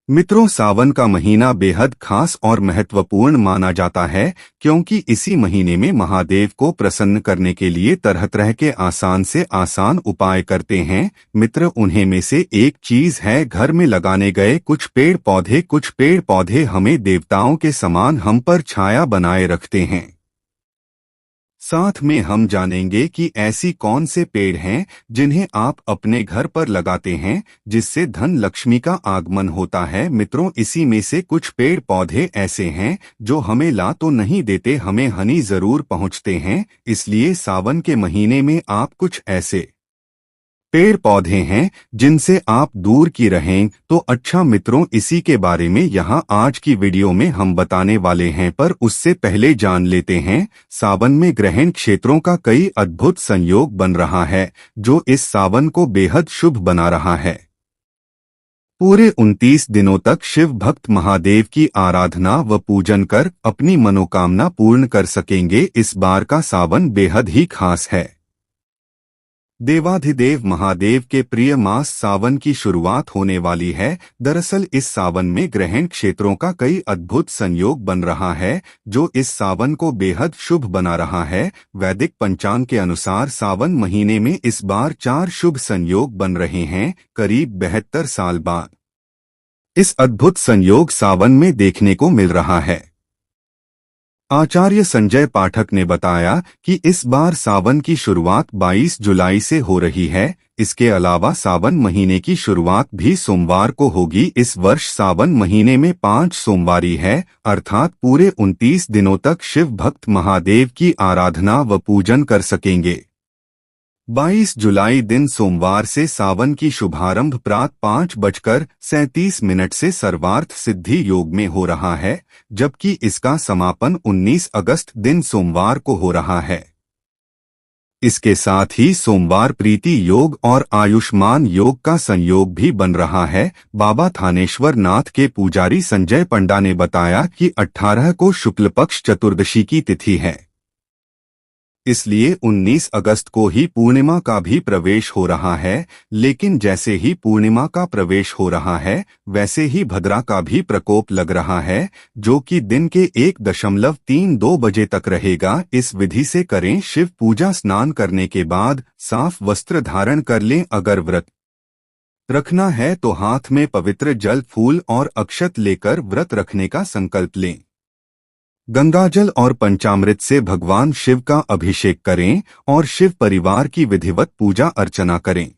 मित्रों, सावन का महीना बेहद खास और महत्वपूर्ण माना जाता है क्योंकि इसी महीने में महादेव को प्रसन्न करने के लिए तरह तरह के आसान से आसान उपाय करते हैं। मित्र, उन्हें में से एक चीज है घर में लगाने गए कुछ पेड़ पौधे। कुछ पेड़ पौधे हमें देवताओं के समान हम पर छाया बनाए रखते हैं। साथ में हम जानेंगे कि ऐसी कौन से पेड़ हैं जिन्हें आप अपने घर पर लगाते हैं जिससे धन लक्ष्मी का आगमन होता है। मित्रों, इसी में से कुछ पेड़ पौधे ऐसे हैं जो हमें ला तो नहीं देते, हमें हानि जरूर पहुंचते हैं। इसलिए सावन के महीने में आप कुछ ऐसे पेड़ पौधे हैं जिनसे आप दूर की रहें तो अच्छा। मित्रों, इसी के बारे में यहाँ आज की वीडियो में हम बताने वाले हैं, पर उससे पहले जान लेते हैं सावन में ग्रहण क्षेत्रों का कई अद्भुत संयोग बन रहा है जो इस सावन को बेहद शुभ बना रहा है। पूरे 29 दिनों तक शिव भक्त महादेव की आराधना व पूजन कर अपनी मनोकामना पूर्ण कर सकेंगे। इस बार का सावन बेहद ही खास है। देवाधिदेव महादेव के प्रिय मास सावन की शुरुआत होने वाली है। दरअसल इस सावन में ग्रहण क्षेत्रों का कई अद्भुत संयोग बन रहा है जो इस सावन को बेहद शुभ बना रहा है। वैदिक पंचांग के अनुसार सावन महीने में इस बार 4 शुभ संयोग बन रहे हैं, करीब 72 साल बाद। इस अद्भुत संयोग सावन में देखने को मिल रहा है। आचार्य संजय पाठक ने बताया कि इस बार सावन की शुरुआत 22 जुलाई से हो रही है। इसके अलावा सावन महीने की शुरुआत भी सोमवार को होगी। इस वर्ष सावन महीने में 5 सोमवारी है, अर्थात पूरे 29 दिनों तक शिव भक्त महादेव की आराधना व पूजन कर सकेंगे। 22 जुलाई दिन सोमवार से सावन की शुभारंभ प्रातः 5:37 से सर्वार्थ सिद्धि योग में हो रहा है, जबकि इसका समापन 19 अगस्त दिन सोमवार को हो रहा है। इसके साथ ही सोमवार प्रीति योग और आयुष्मान योग का संयोग भी बन रहा है। बाबा थानेश्वर नाथ के पुजारी संजय पंडा ने बताया कि 18 को शुक्ल पक्ष चतुर्दशी की तिथि है, इसलिए 19 अगस्त को ही पूर्णिमा का भी प्रवेश हो रहा है। लेकिन जैसे ही पूर्णिमा का प्रवेश हो रहा है वैसे ही भद्रा का भी प्रकोप लग रहा है, जो कि दिन के 1:32 बजे तक रहेगा। इस विधि से करें शिव पूजा। स्नान करने के बाद साफ वस्त्र धारण कर लें। अगर व्रत रखना है तो हाथ में पवित्र जल, फूल और अक्षत लेकर व्रत रखने का संकल्प लें। गंगाजल और पंचामृत से भगवान शिव का अभिषेक करें और शिव परिवार की विधिवत पूजा अर्चना करें।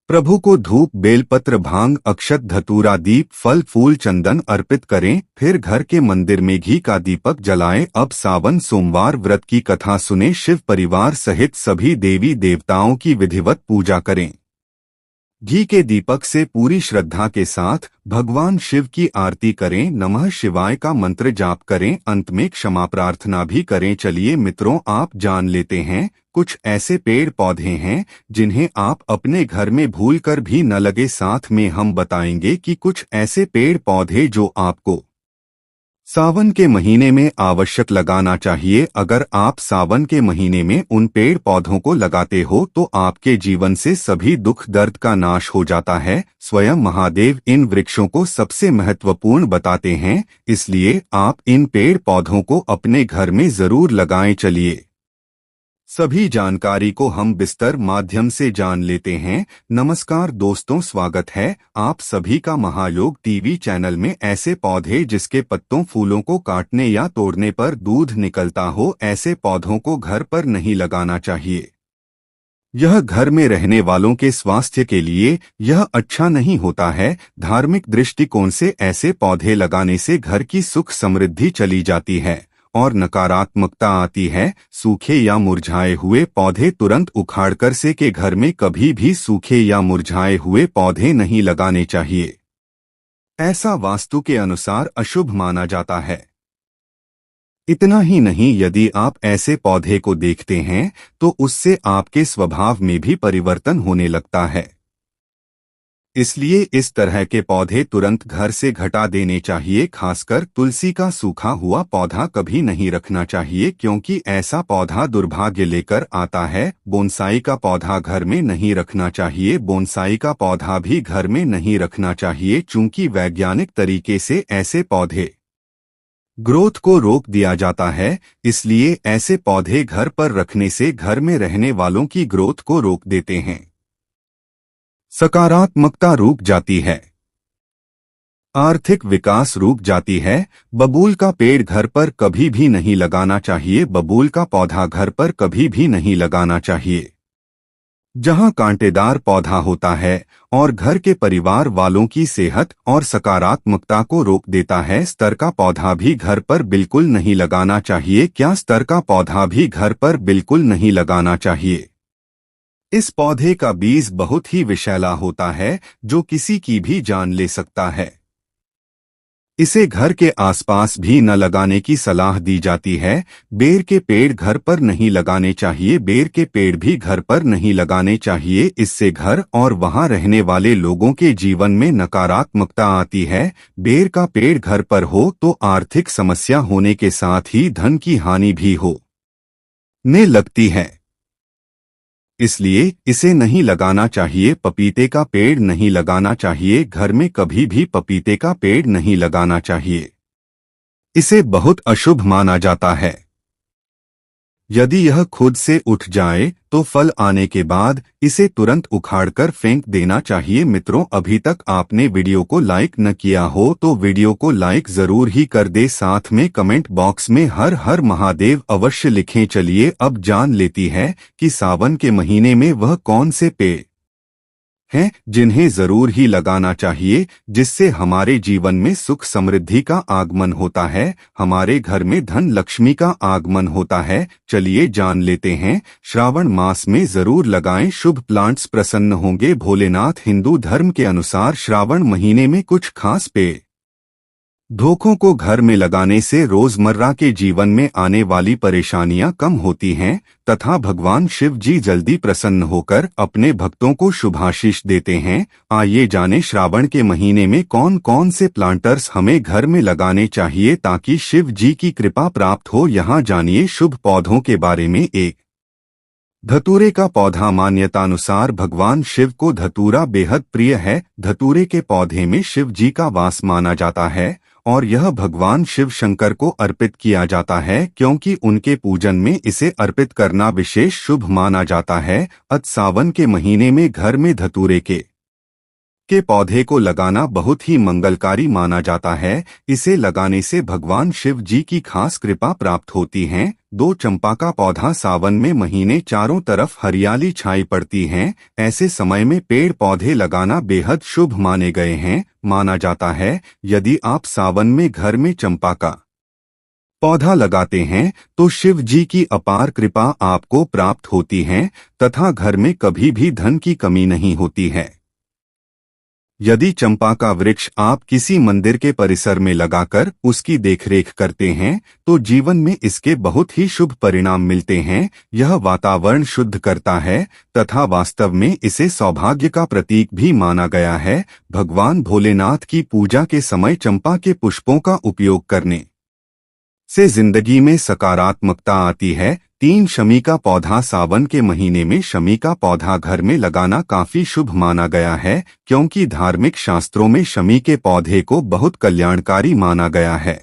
प्रभु को धूप, बेलपत्र, भांग, अक्षत, धतूरा, दीप, फल, फूल, चंदन अर्पित करें। फिर घर के मंदिर में घी का दीपक जलाएं। अब सावन सोमवार व्रत की कथा सुने। शिव परिवार सहित सभी देवी देवताओं की विधिवत पूजा करें। घी के दीपक से पूरी श्रद्धा के साथ भगवान शिव की आरती करें। नमः शिवाय का मंत्र जाप करें। अंत में क्षमा प्रार्थना भी करें। चलिए मित्रों, आप जान लेते हैं कुछ ऐसे पेड़ पौधे हैं जिन्हें आप अपने घर में भूलकर भी न लगे। साथ में हम बताएंगे कि कुछ ऐसे पेड़ पौधे जो आपको सावन के महीने में आवश्यक लगाना चाहिए। अगर आप सावन के महीने में उन पेड़ पौधों को लगाते हो तो आपके जीवन से सभी दुख दर्द का नाश हो जाता है। स्वयं महादेव इन वृक्षों को सबसे महत्वपूर्ण बताते हैं, इसलिए आप इन पेड़ पौधों को अपने घर में जरूर लगाएं। चलिए सभी जानकारी को हम विस्तार माध्यम से जान लेते हैं। नमस्कार दोस्तों, स्वागत है आप सभी का महायोग टीवी चैनल में। ऐसे पौधे जिसके पत्तों, फूलों को काटने या तोड़ने पर दूध निकलता हो, ऐसे पौधों को घर पर नहीं लगाना चाहिए। यह घर में रहने वालों के स्वास्थ्य के लिए यह अच्छा नहीं होता है। धार्मिक दृष्टिकोण से ऐसे पौधे लगाने से घर की सुख समृद्धि चली जाती है और नकारात्मकता आती है। सूखे या मुरझाए हुए पौधे तुरंत उखाड़कर से के घर में कभी भी सूखे या मुरझाए हुए पौधे नहीं लगाने चाहिए। ऐसा वास्तु के अनुसार अशुभ माना जाता है। इतना ही नहीं, यदि आप ऐसे पौधे को देखते हैं तो उससे आपके स्वभाव में भी परिवर्तन होने लगता है। इसलिए इस तरह के पौधे तुरंत घर से घटा देने चाहिए। खासकर तुलसी का सूखा हुआ पौधा कभी नहीं रखना चाहिए, क्योंकि ऐसा पौधा दुर्भाग्य लेकर आता है। बोनसाई का पौधा घर में नहीं रखना चाहिए। बोनसाई का पौधा भी घर में नहीं रखना चाहिए, चूंकि वैज्ञानिक तरीके से ऐसे पौधे ग्रोथ को रोक दिया जाता है। इसलिए ऐसे पौधे घर पर रखने से घर में रहने वालों की ग्रोथ को रोक देते हैं। सकारात्मकता रुक जाती है। आर्थिक विकास रुक जाती है। बबूल का पेड़ घर पर कभी भी नहीं लगाना चाहिए। बबूल का पौधा घर पर कभी भी नहीं लगाना चाहिए। जहां कांटेदार पौधा होता है और घर के परिवार वालों की सेहत और सकारात्मकता को रोक देता है, स्तर का पौधा भी घर पर बिल्कुल नहीं लगाना चाहिए। क्या स्तर का पौधा भी घर पर बिल्कुल नहीं लगाना चाहिए? इस पौधे का बीज बहुत ही विषैला होता है, जो किसी की भी जान ले सकता है। इसे घर के आसपास भी न लगाने की सलाह दी जाती है। बेर के पेड़ घर पर नहीं लगाने चाहिए। बेर के पेड़ भी घर पर नहीं लगाने चाहिए। इससे घर और वहां रहने वाले लोगों के जीवन में नकारात्मकता आती है। बेर का पेड़ घर पर हो तो आर्थिक समस्या होने के साथ ही धन की हानि भी होने लगती है, इसलिए इसे नहीं लगाना चाहिए। पपीते का पेड़ नहीं लगाना चाहिए। घर में कभी भी पपीते का पेड़ नहीं लगाना चाहिए। इसे बहुत अशुभ माना जाता है। यदि यह खुद से उठ जाए तो फल आने के बाद इसे तुरंत उखाड़कर फेंक देना चाहिए। मित्रों, अभी तक आपने वीडियो को लाइक न किया हो तो वीडियो को लाइक जरूर ही कर दे। साथ में कमेंट बॉक्स में हर हर महादेव अवश्य लिखें। चलिए अब जान लेती है कि सावन के महीने में वह कौन से पेड़ हैं जिन्हें जरूर ही लगाना चाहिए, जिससे हमारे जीवन में सुख समृद्धि का आगमन होता है, हमारे घर में धन लक्ष्मी का आगमन होता है। चलिए जान लेते हैं। श्रावण मास में जरूर लगाएं। शुभ प्लांट्स प्रसन्न होंगे। भोलेनाथ। हिंदू धर्म के अनुसार श्रावण महीने में कुछ खास पेड़ धोखों को घर में लगाने से रोजमर्रा के जीवन में आने वाली परेशानियां कम होती हैं तथा भगवान शिव जी जल्दी प्रसन्न होकर अपने भक्तों को शुभाशीष देते हैं। आइए जानें श्रावण के महीने में कौन कौन से प्लांटर्स हमें घर में लगाने चाहिए ताकि शिव जी की कृपा प्राप्त हो। यहाँ जानिए शुभ पौधों के बारे में। एक, धतूरे का पौधा। मान्यतानुसार भगवान शिव को धतूरा बेहद प्रिय है। धतूरे के पौधे में शिव जी का वास माना जाता है और यह भगवान शिव शंकर को अर्पित किया जाता है, क्योंकि उनके पूजन में इसे अर्पित करना विशेष शुभ माना जाता है। सावन के महीने में घर में धतूरे के पौधे को लगाना बहुत ही मंगलकारी माना जाता है। इसे लगाने से भगवान शिव जी की खास कृपा प्राप्त होती है। दो, चंपा का पौधा। सावन में महीने चारों तरफ हरियाली छाई पड़ती है। ऐसे समय में पेड़ पौधे लगाना बेहद शुभ माने गए हैं। माना जाता है यदि आप सावन में घर में चंपा का पौधा लगाते हैं तो शिव जी की अपार कृपा आपको प्राप्त होती है तथा घर में कभी भी धन की कमी नहीं होती है। यदि चंपा का वृक्ष आप किसी मंदिर के परिसर में लगाकर उसकी देखरेख करते हैं तो जीवन में इसके बहुत ही शुभ परिणाम मिलते हैं। यह वातावरण शुद्ध करता है तथा वास्तव में इसे सौभाग्य का प्रतीक भी माना गया है। भगवान भोलेनाथ की पूजा के समय चंपा के पुष्पों का उपयोग करने से जिंदगी में सकारात्मकता आती है। 3, शमी का पौधा। सावन के महीने में शमी का पौधा घर में लगाना काफी शुभ माना गया है, क्योंकि धार्मिक शास्त्रों में शमी के पौधे को बहुत कल्याणकारी माना गया है।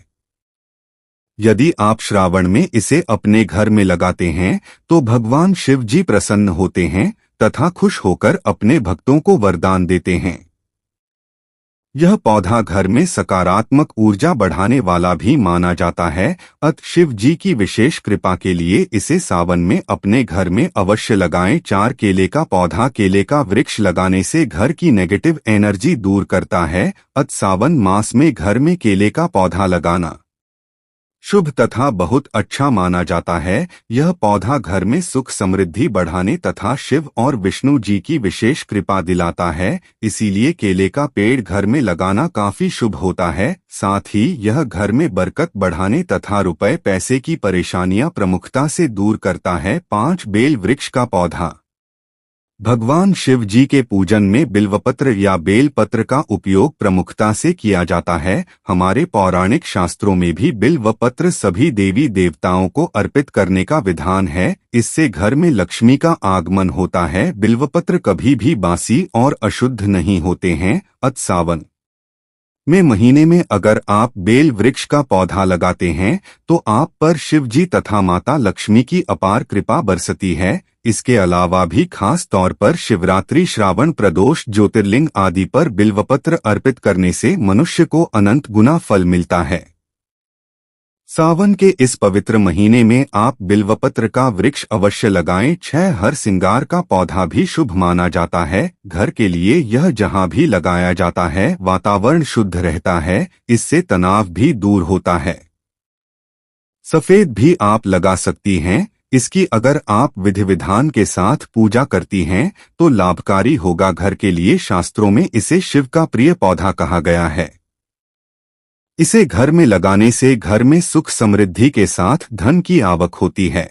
यदि आप श्रावण में इसे अपने घर में लगाते हैं तो भगवान शिव जी प्रसन्न होते हैं तथा खुश होकर अपने भक्तों को वरदान देते हैं। यह पौधा घर में सकारात्मक ऊर्जा बढ़ाने वाला भी माना जाता है। शिव जी की विशेष कृपा के लिए इसे सावन में अपने घर में अवश्य लगाएं। 4, केले का पौधा। केले का वृक्ष लगाने से घर की नेगेटिव एनर्जी दूर करता है। सावन मास में घर में केले का पौधा लगाना शुभ तथा बहुत अच्छा माना जाता है। यह पौधा घर में सुख समृद्धि बढ़ाने तथा शिव और विष्णु जी की विशेष कृपा दिलाता है। इसीलिए केले का पेड़ घर में लगाना काफी शुभ होता है। साथ ही यह घर में बरकत बढ़ाने तथा रुपए पैसे की परेशानियां प्रमुखता से दूर करता है। 5, बेल वृक्ष का पौधा। भगवान शिव जी के पूजन में बिल्वपत्र या बेलपत्र का उपयोग प्रमुखता से किया जाता है। हमारे पौराणिक शास्त्रों में भी बिल्वपत्र सभी देवी देवताओं को अर्पित करने का विधान है। इससे घर में लक्ष्मी का आगमन होता है। बिल्वपत्र कभी भी बासी और अशुद्ध नहीं होते हैं। सावन में महीने में अगर आप बेल वृक्ष का पौधा लगाते हैं तो आप पर शिव जी तथा माता लक्ष्मी की अपार कृपा बरसती है। इसके अलावा भी खास तौर पर शिवरात्रि, श्रावण प्रदोष, ज्योतिर्लिंग आदि पर बिल्वपत्र अर्पित करने से मनुष्य को अनंत गुना फल मिलता है। सावन के इस पवित्र महीने में आप बिल्वपत्र का वृक्ष अवश्य लगाएं। 6 हर सिंगार का पौधा भी शुभ माना जाता है। घर के लिए यह जहां भी लगाया जाता है वातावरण शुद्ध रहता है। इससे तनाव भी दूर होता है। सफेद भी आप लगा सकती हैं। इसकी अगर आप विधि विधान के साथ पूजा करती हैं तो लाभकारी होगा। घर के लिए शास्त्रों में इसे शिव का प्रिय पौधा कहा गया है। इसे घर में लगाने से घर में सुख समृद्धि के साथ धन की आवक होती है।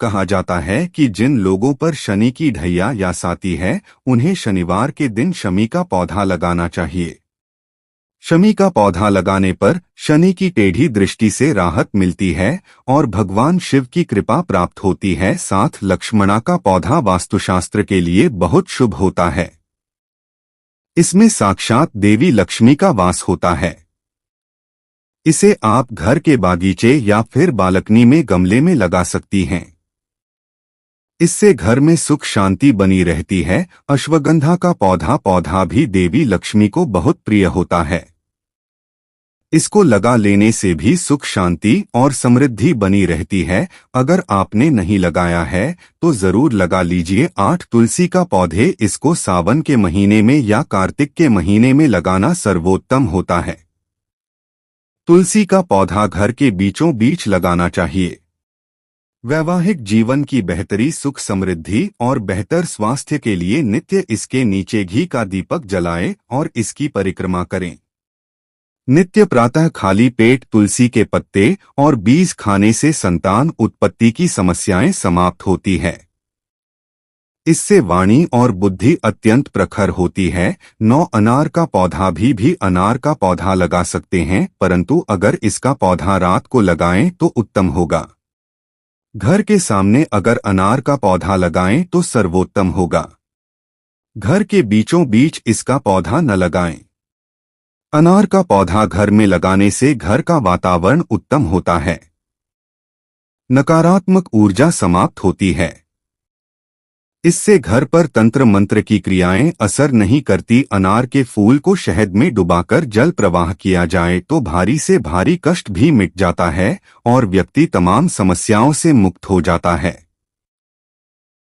कहा जाता है कि जिन लोगों पर शनि की ढैया या साती है उन्हें शनिवार के दिन शमी का पौधा लगाना चाहिए। शमी का पौधा लगाने पर शनि की टेढ़ी दृष्टि से राहत मिलती है और भगवान शिव की कृपा प्राप्त होती है। साथ लक्ष्मणा का पौधा वास्तुशास्त्र के लिए बहुत शुभ होता है। इसमें साक्षात देवी लक्ष्मी का वास होता है। इसे आप घर के बागीचे या फिर बालकनी में गमले में लगा सकती हैं। इससे घर में सुख शांति बनी रहती है। अश्वगंधा का पौधा भी देवी लक्ष्मी को बहुत प्रिय होता है। इसको लगा लेने से भी सुख शांति और समृद्धि बनी रहती है। अगर आपने नहीं लगाया है तो जरूर लगा लीजिए। 8 तुलसी का पौधे, इसको सावन के महीने में या कार्तिक के महीने में लगाना सर्वोत्तम होता है। तुलसी का पौधा घर के बीचों बीच लगाना चाहिए। वैवाहिक जीवन की बेहतरी, सुख समृद्धि और बेहतर स्वास्थ्य के लिए नित्य इसके नीचे घी का दीपक जलाएं और इसकी परिक्रमा करें। नित्य प्रातः खाली पेट तुलसी के पत्ते और बीज खाने से संतान उत्पत्ति की समस्याएं समाप्त होती है। इससे वाणी और बुद्धि अत्यंत प्रखर होती है। 9 अनार का पौधा भी अनार का पौधा लगा सकते हैं, परंतु अगर इसका पौधा रात को लगाएं तो उत्तम होगा। घर के सामने अगर अनार का पौधा लगाएं तो सर्वोत्तम होगा। घर के बीचों बीच इसका पौधा न लगाएं। अनार का पौधा घर में लगाने से घर का वातावरण उत्तम होता है। नकारात्मक ऊर्जा समाप्त होती है। इससे घर पर तंत्र मंत्र की क्रियाएं असर नहीं करती। अनार के फूल को शहद में डुबाकर जल प्रवाह किया जाए तो भारी से भारी कष्ट भी मिट जाता है और व्यक्ति तमाम समस्याओं से मुक्त हो जाता है।